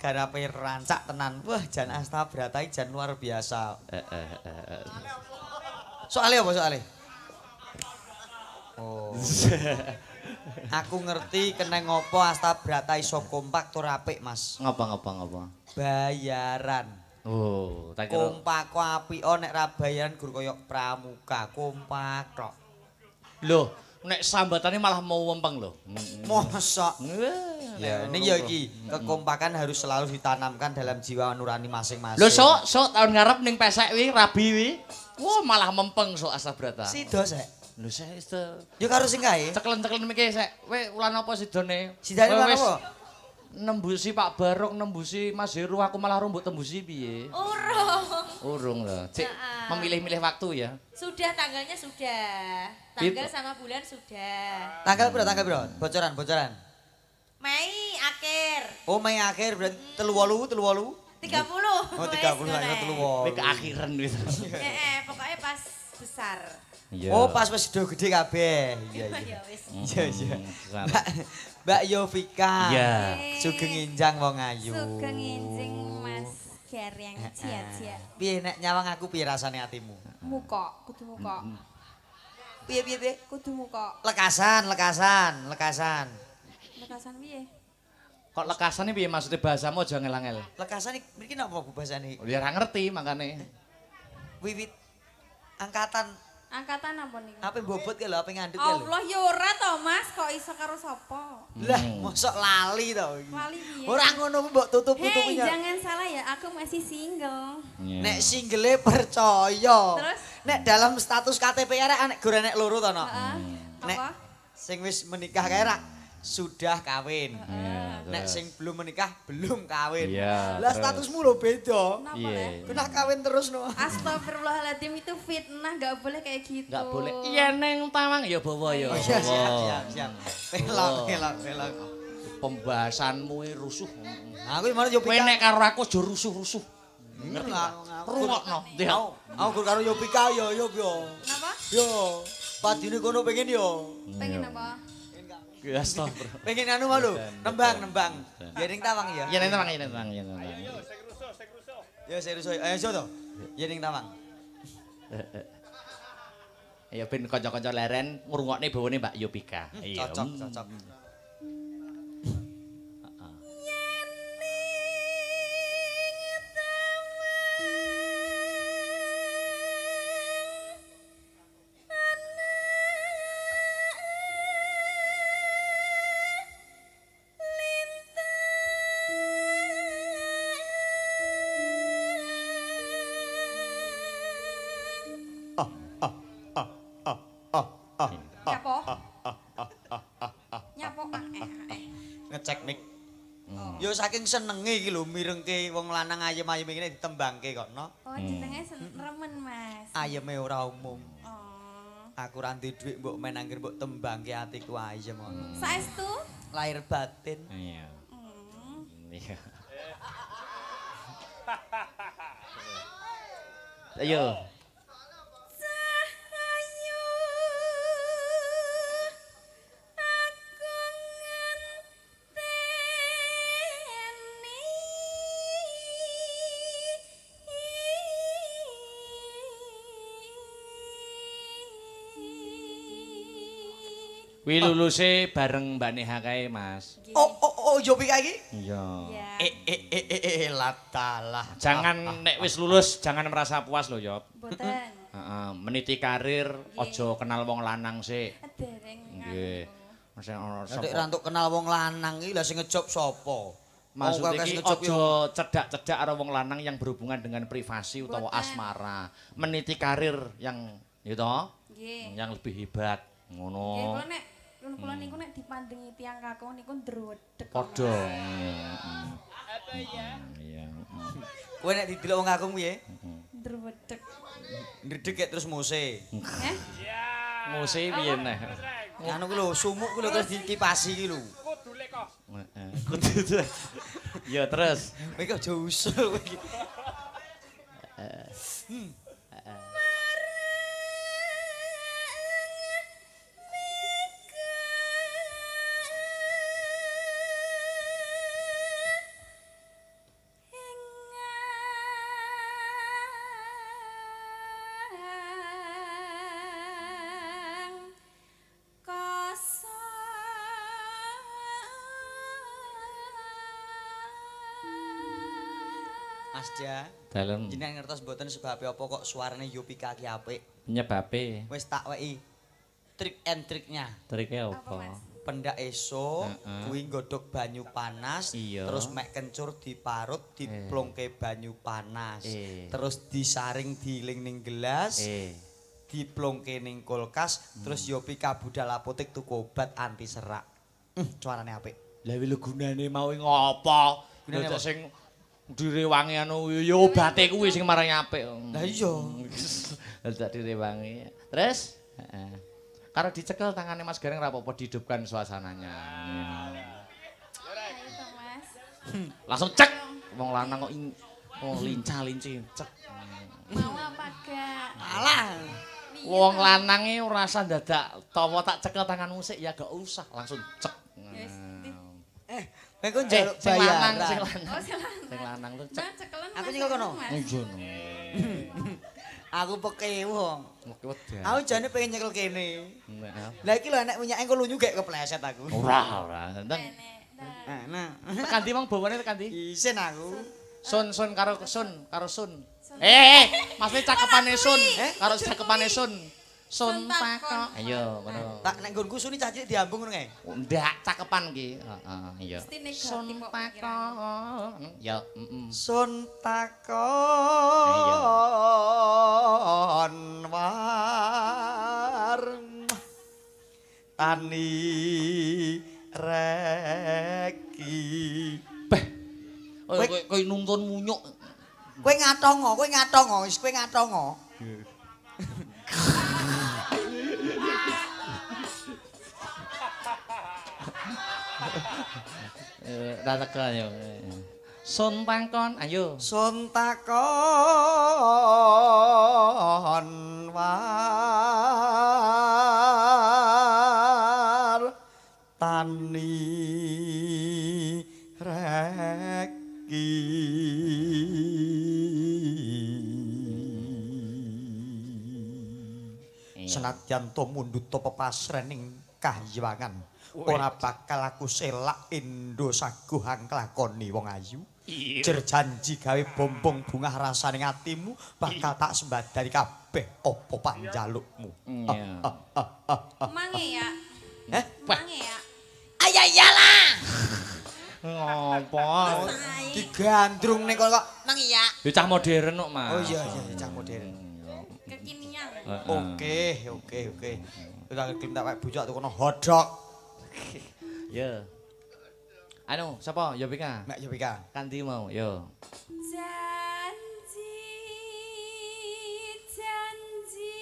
garape rancak tenan. Wah, jan Astabrata jan luar biasa. Soale apa soale? Oh. Aku ngerti kena ngopo Astabrata iso kompak tur apik, Mas. Ngapa? Bayaran. Oh, tak kira Kompak apik nek ra bayaran gur koyo pramuka, kompak tok. lho, nek sambatane malah mau wempeng lho. Mosok. Ya, Ini ya iki, kekompakan harus selalu ditanamkan dalam jiwa nurani masing-masing. lho sok tahun ngarep ning pesek wi, rabi wi. Wah, malah mempeng sok Astabrata. Sido sek. Lho sek Yo karo sing kae. ceklen-ceklen iki sek. Kowe ulan apa sidone? Sidane Kowe lan wis apa? nembusi Pak Barok, nembusi Mas Heru, aku malah mbok tembusi piye? Urung lho. Cik, memilih-milih waktu ya. Sudah, tanggalnya sudah. Tanggal sama bulan sudah. Tanggal piro? Bocoran. Mei akhir. Oh, Mei akhir berarti 38. 30. Oh, 30 akhir 38. Kowe keakhiran wis. Pokoknya pas besar. Oh, pas wis gede kabeh. Iya. Ya wis. Iya. Mbak Yovika. Iya. Sugeng injang wong ayu. Sugeng injing Mas Gareng cia-cia. Piye nek nyawang aku piye rasane atimu? Muka, kudu muka. Piye? Kudu muka. Lekasan. Lekasan piye? Kok lekasane piye maksudnya bahasamu aja ngel-ngel. Lekasan iki napa bu bahasane? Ya ora ngerti makane. Wiwit angkatan Angkatan apa niku? apa bobot ke lho, apa ngandut ke lho? Allah ya ora to Mas, kok iso karo sapa? Lah, mosok lali to iki. Lali piye? Ora ngono mbok tutup-tutupi. Hei, jangan salah ya, aku masih single. Nek single percaya. Terus? Nek dalam status KTP arek gore nek loro to no. Nek Apa? sing wis menikah kae rak sudah kawin. Nek sing belum menikah belum kawin. Iya, Lah terus. statusmu lho beda. Kenapa Iya. Le? Kena kawin terus no. Astagfirullahaladzim, itu fitnah, gak boleh kayak gitu. Enggak boleh. Iya neng tawang ya bawa ya. Oh iya, bawa. siap. Oh. Pelak. Pembahasanmu rusuh. Aku gimana yo Kowe nek karo aku aja rusuh-rusuh. ngerti Rungokno. Aku karo Yopika yo. Kenapa? Yo, padine kono pengen yo. Pengen apa? Ya astagfirullah. Pengen anu malu, nembang. Ya ning tawang ya. Ya neng tawang. Ya serius. Ayo to. Ya ning tawang. Ya ben kanca-kanca leren ngrungokne bawane Mbak Yopika. Iya. Cocok. Nyapo? Ngecek mic. Yo saking senenge iki lho mirengke wong lanang ayem-ayem iki ditembangke kok no. Oh, jenenge remen Mas. Ayeme ora umum. Oh. Aku ra duwe dhuwit mbok men anggere mbok tembangke atiku ayem ngono. Saestu? Lahir batin. Iya. Iya. Ayo. Kuwi luluse bareng Mbak Neha kae, Mas. Oh, Yopika iki? Iya. Latalah. Jangan nek wis lulus jangan merasa puas lho, Yop. Boten. Heeh, meniti karir aja kenal wong lanang sik. Dereng. Nggih. Masih ono Nek ra entuk kenal wong lanang iki lha sing ngejob sapa? Maksud iki ngejob aja cedak-cedak karo wong lanang yang berhubungan dengan privasi utawa asmara. Meniti karir yang gitu, Nggih. yang lebih hebat Nggih, ngono. kula niku nek dipandhengi tiyang kakung niku ndredeg. Padha. Iya. Kowe nek didelok wong kakung piye? Ndredeg. Ndredeg ya terus muse. Eh? Muse piye neh? Anu ku lho, sumuk ku lho terus dikipasi ki lho. Kudu. Ya terus. Kowe kok aja usul kowe iki. Asda. Dalem. Jenengan ngertos mboten sebabe apa kok suarane Yopika ki apik. Nyebabe. Wis tak weki trik and triknya. Trike apa? Pendak esuk kuwi nggodhog banyu panas, terus mek kencur diparut, diplongke banyu panas. Terus disaring diiling ning gelas. Diplongke ning kulkas, terus Yopika budal apotek tuku obat anti serak. Suarane apik. Lah lho gunane mau ngopo? Gunane sing direwangi anu ya obate kuwi sing marai apik. Lah iya. Tak direwangi. Terus? Heeh. Karo dicekel tangane Mas Gareng ra apa-apa dihidupkan suasananya. Langsung cek. Wong lanang kok lincah-linci cek. Mau apa gak? Alah. Wong lanang e ora usah dadak tawa tak cekel tangan musik ya gak usah langsung cek. Kowe kok njaluk bayaran. Sing lanang. Sing lanang tuh cek. Aku nyekel kono. Iya. Aku peke wong. Wedi. Aku jane pengen nyekel kene. Lah iki lho enek minyake engko lunyu gek kepleset aku. Ora. Ndang. Nah. Tekan ndi mong bawane tekan ndi? Isin aku. Sun karo Sun. Mas cakepane Sun. Karo cakepane Sun. Sun takok. Ayo, ngono. Tak nek nggonku suni cah cilik diambung ngono kae. Ndak cakepan ki. Heeh, iya. Sun takok. Ya, Sun takon war tani reki. Beh. Kowe nuntun munyuk. Kowe ngatongo, wis kowe ngatongo. Ra teka yo. Sun takon, ayo. Sun takon war tani reki. Senadyan to mundhut to pepasrening kahyangan ora bakal aku selak endo saguhang kelakoni wong ayu. Jer janji gawe bombong bungah rasane atimu bakal tak sembadani kabeh apa panjalukmu. Mange ya. Mange ya. Ayah iyalah. Ngopo? Digandrung ning kok nang iya. Ya cah modern kok, Mas. Oh iya cah modern. Kekinian. Oke. Udah gelem tak bujak tukono hotdog. Ya. Anu, sapa? Yopika. Mek Yopika. Kanthi mau, yo. Janji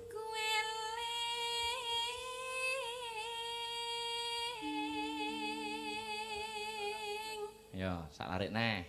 kueling. Yo, sak larik neh.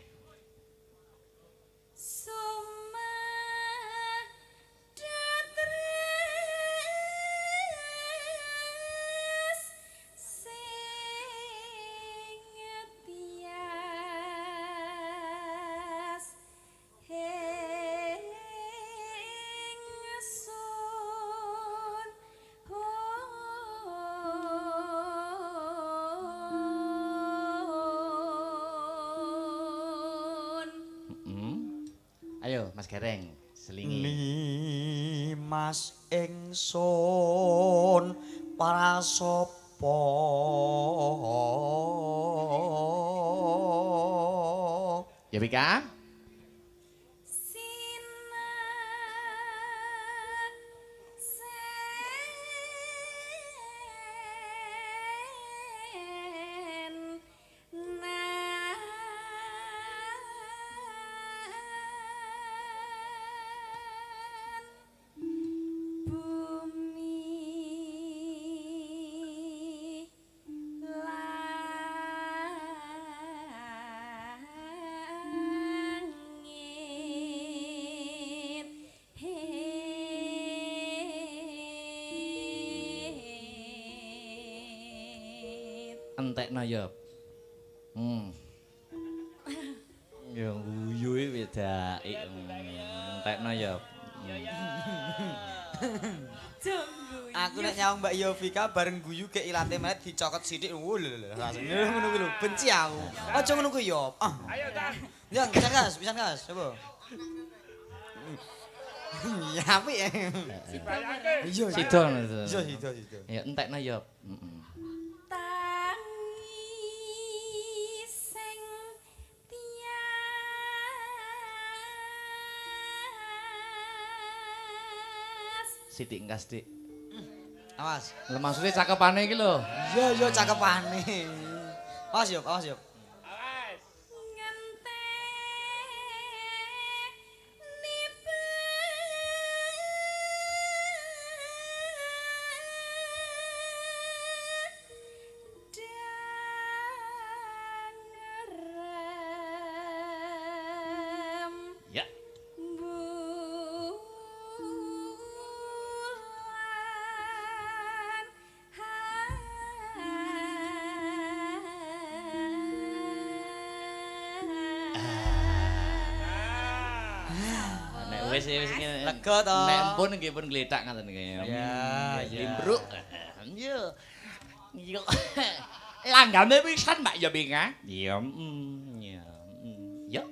Ayo, Mas Gareng, selingi. Nimas ingsun para sapa Yopika? Entekno ya. Ya guyu wedake. Entekno ya. Aku nek nyaung Mbak Yovika bareng guyu ke ilate melet dicokot sithik langsung ngono kuwi lho benci aku. Aja ngono kuwi yo. Ayo Kang. Ya pisan gas, coba. Ya apik ya. Iya. Sido. Sido. Ya entekno yo. Sidik ngas, Dik. Awas. Lah maksudnya cakepane iki lho. Iya cakepane. Awas yo. Awas. Ya. Wis ngene. Lega to. Nek empun nggih pun gletak ngoten nggih. Ya. Limbruk. Yo. Yo. Langgame pisan Mbak Yobinga. Iya. Ya. Yo.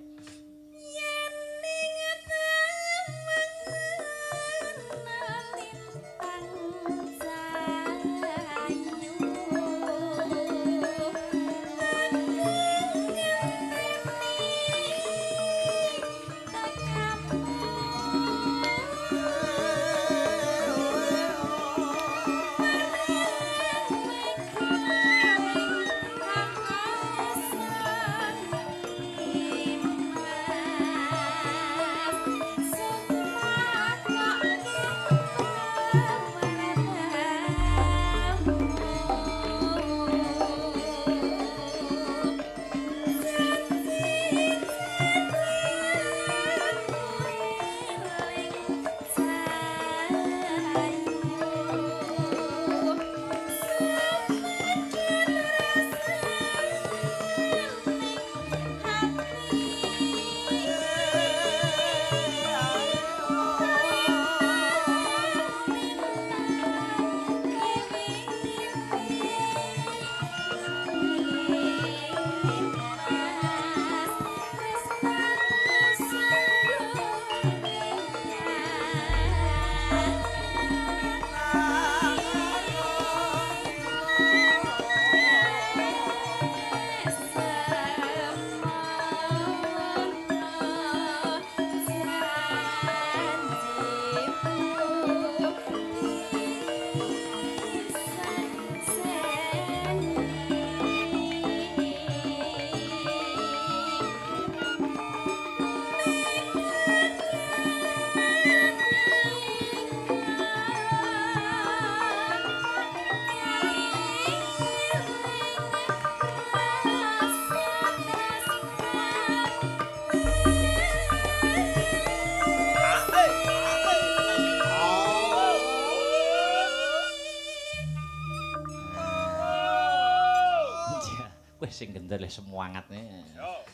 Wih sing gendel semangatnya.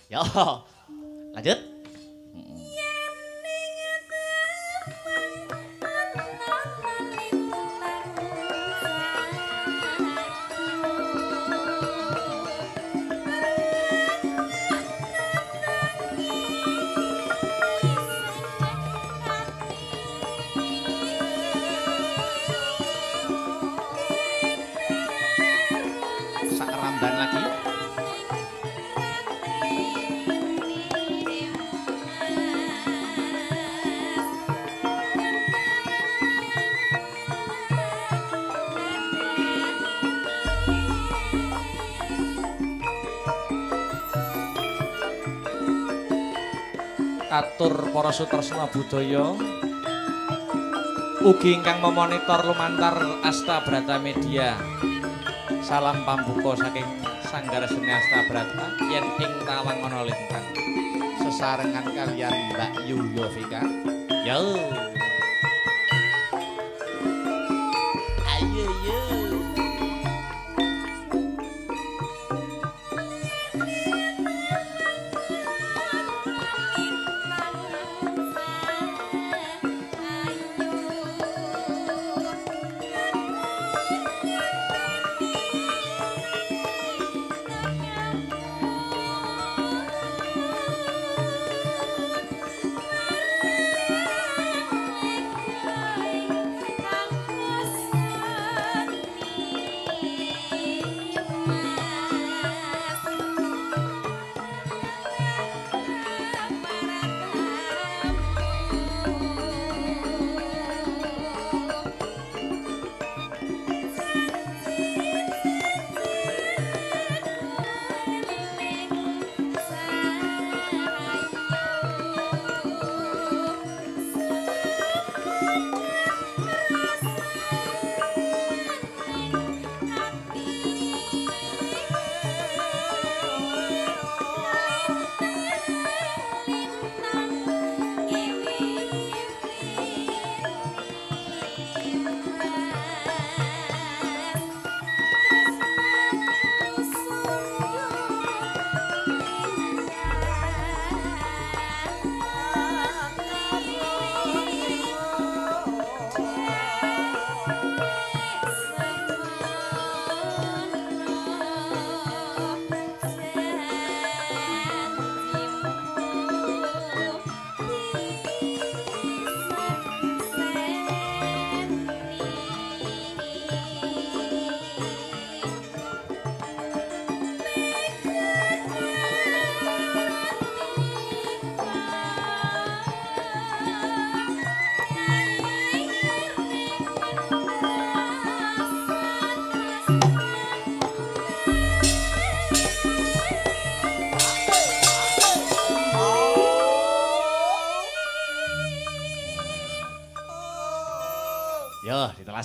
Yo. Lanjut. Sakeramban lagi. Atur para sutresna budaya ugi ingkang memonitor lumantar Asta Brata Media. Salam pambuka saking Sanggara Seni Asta Brata yen ing Tawangono Lintang sesarengan kalian Mbak Yu Yovika. Yo. Ayo yo.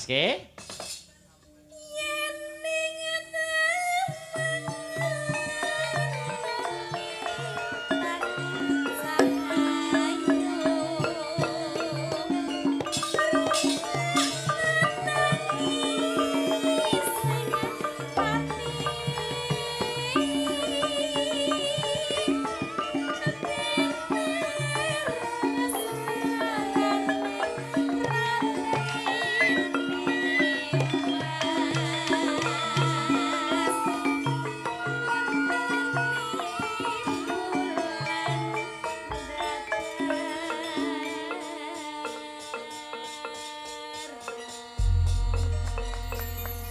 Nggih.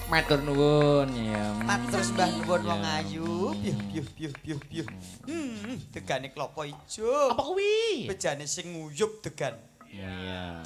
Matur nuwun ya. Matur Mbah nuwun wong ayu. Piuh. Degane klopo ijo. Apa kuwi? Bejane sing nguyup degan. Iya.